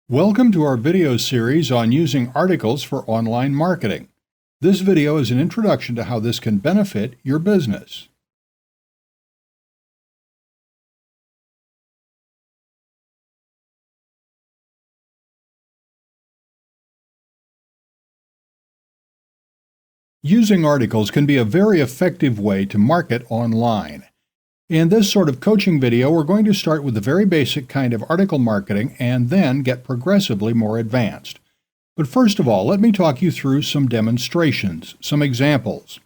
Welcome to our video series on using articles for online marketing. This video is an introduction to how this can benefit your business. Using articles can be a very effective way to market online. In this sort of coaching video, we're going to start with the very basic kind of article marketing and then get progressively more advanced. But first of all, let me talk you through some demonstrations, some examples.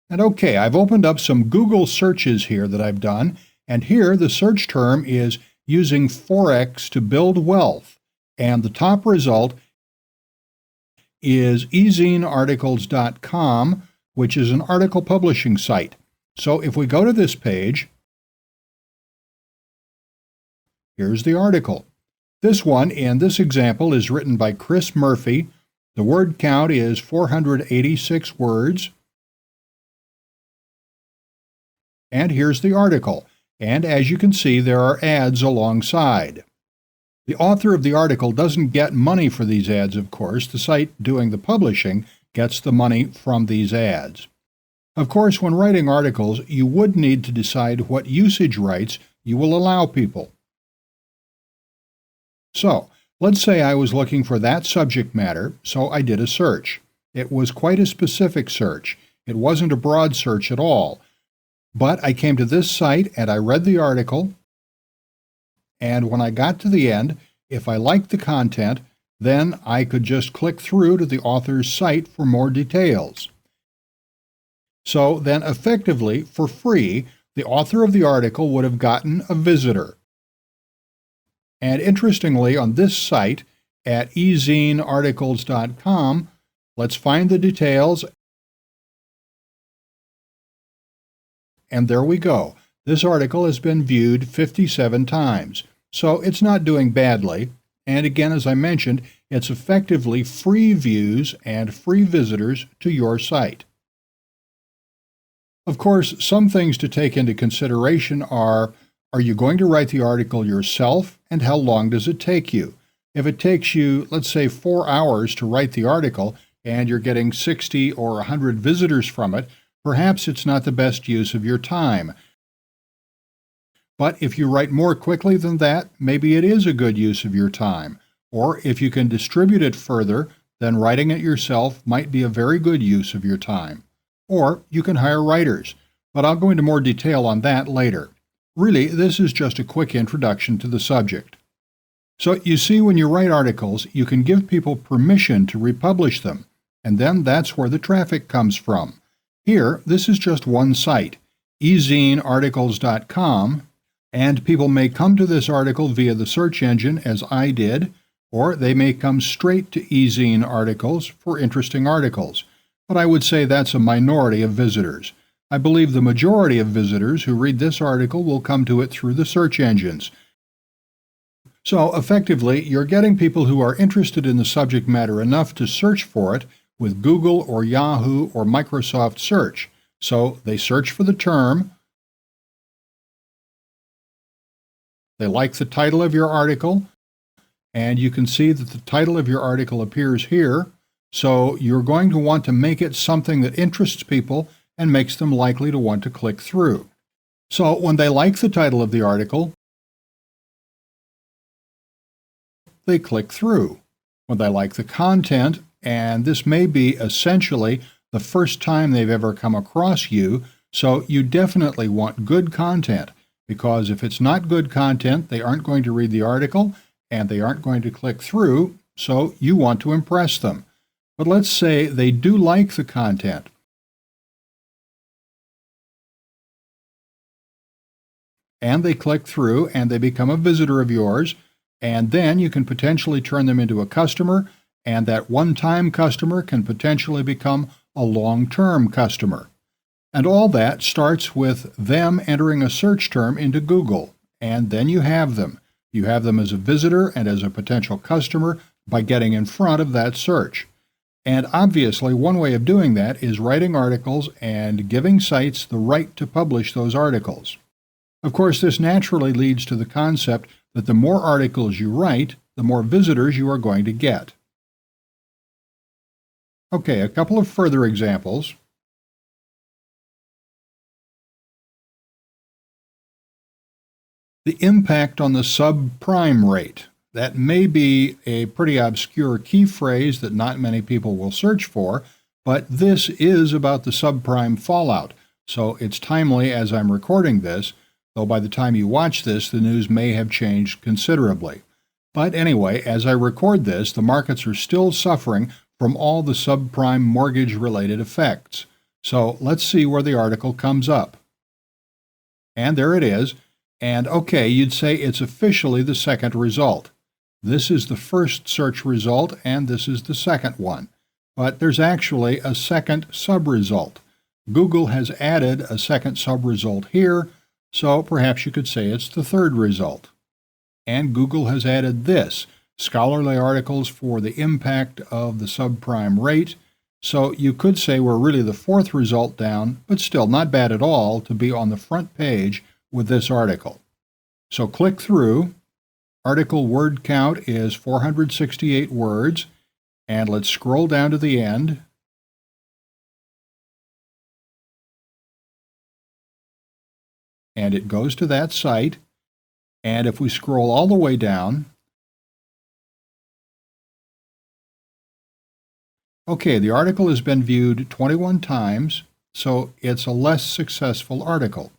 And okay, I've opened up some Google searches here that I've done, and here the search term is using Forex to build wealth, and the top result is ezinearticles.com, which is an article publishing site. So if we go to this page, here's the article. This one, in this example, is written by Chris Murphy. The word count is 486 words. And here's the article. And as you can see, there are ads alongside. The author of the article doesn't get money for these ads, of course. The site doing the publishing gets the money from these ads. Of course, when writing articles, you would need to decide what usage rights you will allow people. So, let's say I was looking for that subject matter, so I did a search. It was quite a specific search. It wasn't a broad search at all. But I came to this site and I read the article, and when I got to the end, if I liked the content, then I could just click through to the author's site for more details. So then effectively, for free, the author of the article would have gotten a visitor. And interestingly, on this site at ezinearticles.com, let's find the details. And there we go. This article has been viewed 57 times. So it's not doing badly. And again, as I mentioned, it's effectively free views and free visitors to your site. Of course, some things to take into consideration are you going to write the article yourself, and how long does it take you? If it takes you, let's say, 4 hours to write the article, and you're getting 60 or 100 visitors from it, perhaps it's not the best use of your time. But if you write more quickly than that, maybe it is a good use of your time. Or if you can distribute it further, then writing it yourself might be a very good use of your time. Or you can hire writers, but I'll go into more detail on that later. Really, this is just a quick introduction to the subject. So you see, when you write articles, you can give people permission to republish them, and then that's where the traffic comes from. Here, this is just one site, ezinearticles.com, and people may come to this article via the search engine, as I did, or they may come straight to eZine Articles for interesting articles. But I would say that's a minority of visitors. I believe the majority of visitors who read this article will come to it through the search engines. So effectively, you're getting people who are interested in the subject matter enough to search for it with Google or Yahoo or Microsoft Search. So they search for the term, they like the title of your article, and you can see that the title of your article appears here. So you're going to want to make it something that interests people and makes them likely to want to click through. So when they like the title of the article, they click through. When they like the content, and this may be essentially the first time they've ever come across you, so you definitely want good content, because if it's not good content, they aren't going to read the article and they aren't going to click through, so you want to impress them. But let's say they do like the content. And they click through and they become a visitor of yours, and then you can potentially turn them into a customer, and that one-time customer can potentially become a long-term customer. And all that starts with them entering a search term into Google, and then you have them. You have them as a visitor and as a potential customer by getting in front of that search. And obviously, one way of doing that is writing articles and giving sites the right to publish those articles. Of course, this naturally leads to the concept that the more articles you write, the more visitors you are going to get. Okay, a couple of further examples. The impact on the subprime rate. That may be a pretty obscure key phrase that not many people will search for, but this is about the subprime fallout, so it's timely as I'm recording this, though by the time you watch this, the news may have changed considerably. But anyway, as I record this, the markets are still suffering from all the subprime mortgage-related effects. So let's see where the article comes up. And there it is. And okay, you'd say it's officially the second result. This is the first search result, and this is the second one. But there's actually a second sub-result. Google has added a second sub-result here, so perhaps you could say it's the third result. And Google has added this, scholarly articles for the impact of the subprime rate. So you could say we're really the fourth result down, but still not bad at all to be on the front page with this article. So click through. Article word count is 468 words, and let's scroll down to the end. And it goes to that site, and if we scroll all the way down, okay, the article has been viewed 21 times, so it's a less successful article.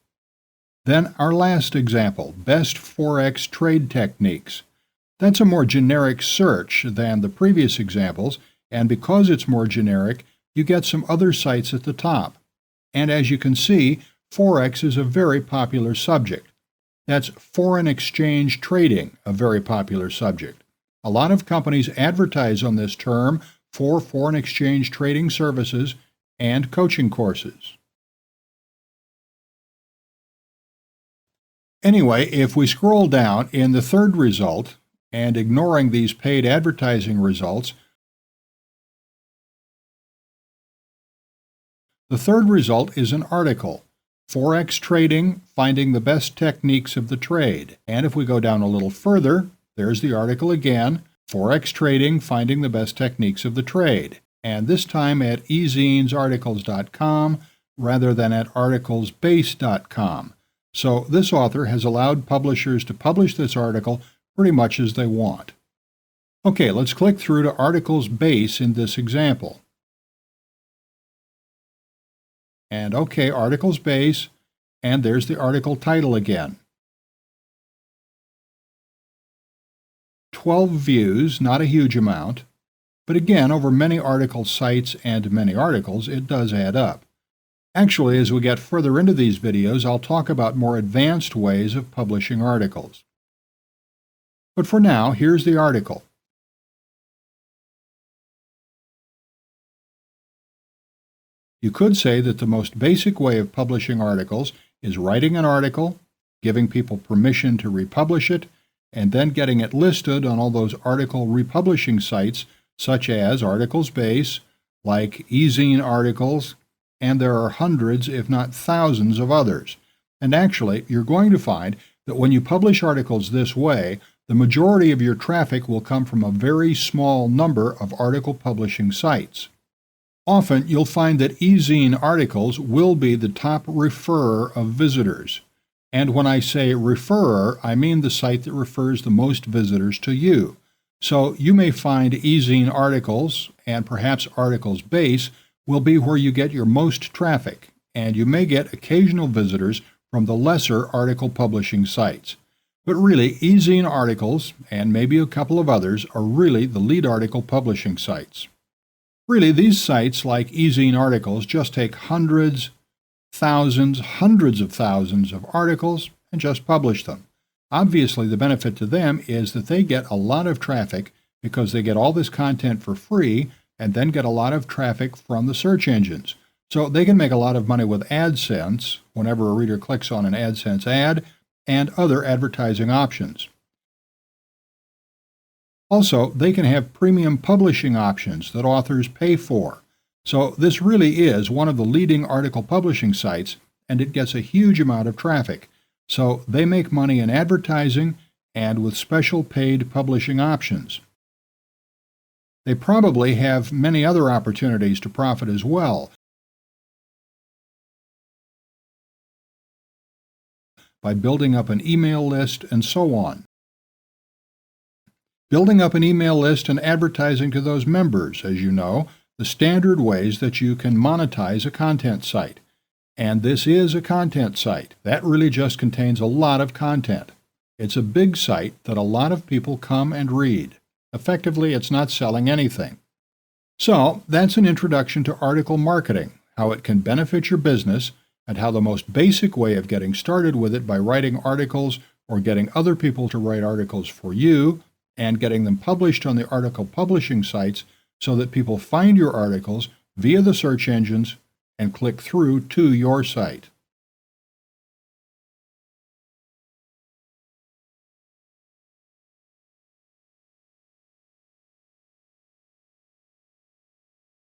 Then our last example, best Forex trade techniques. That's a more generic search than the previous examples, and because it's more generic, you get some other sites at the top. And as you can see, Forex is a very popular subject. That's foreign exchange trading, a very popular subject. A lot of companies advertise on this term for foreign exchange trading services and coaching courses. Anyway, if we scroll down in the third result, and ignoring these paid advertising results, the third result is an article, Forex Trading, Finding the Best Techniques of the Trade. And if we go down a little further, there's the article again, Forex Trading, Finding the Best Techniques of the Trade. And this time at ezinesarticles.com rather than at articlesbase.com. So this author has allowed publishers to publish this article pretty much as they want. Okay, let's click through to Articles Base in this example. And okay, Articles Base, and there's the article title again. 12 views, not a huge amount, but again, over many article sites and many articles, it does add up. Actually, as we get further into these videos, I'll talk about more advanced ways of publishing articles. But for now, here's the article. You could say that the most basic way of publishing articles is writing an article, giving people permission to republish it, and then getting it listed on all those article republishing sites such as Articles Base, like eZine Articles, and there are hundreds, if not thousands, of others. And actually, you're going to find that when you publish articles this way, the majority of your traffic will come from a very small number of article publishing sites. Often, you'll find that eZine Articles will be the top referrer of visitors. And when I say referrer, I mean the site that refers the most visitors to you. So you may find eZine Articles, and perhaps Articles Base, will be where you get your most traffic, and you may get occasional visitors from the lesser article publishing sites. But really, eZine Articles, and maybe a couple of others, are really the lead article publishing sites. Really, these sites, like eZine Articles, just take hundreds, thousands, hundreds of thousands of articles and just publish them. Obviously, the benefit to them is that they get a lot of traffic because they get all this content for free and then get a lot of traffic from the search engines. So they can make a lot of money with AdSense whenever a reader clicks on an AdSense ad and other advertising options. Also, they can have premium publishing options that authors pay for. So this really is one of the leading article publishing sites, and it gets a huge amount of traffic. So they make money in advertising, and with special paid publishing options. They probably have many other opportunities to profit as well by building up an email list and so on. Building up an email list and advertising to those members, as you know, the standard ways that you can monetize a content site. And this is a content site. That really just contains a lot of content. It's a big site that a lot of people come and read. Effectively, it's not selling anything. So, that's an introduction to article marketing, how it can benefit your business, and how the most basic way of getting started with it by writing articles or getting other people to write articles for you and getting them published on the article publishing sites so that people find your articles via the search engines and click through to your site.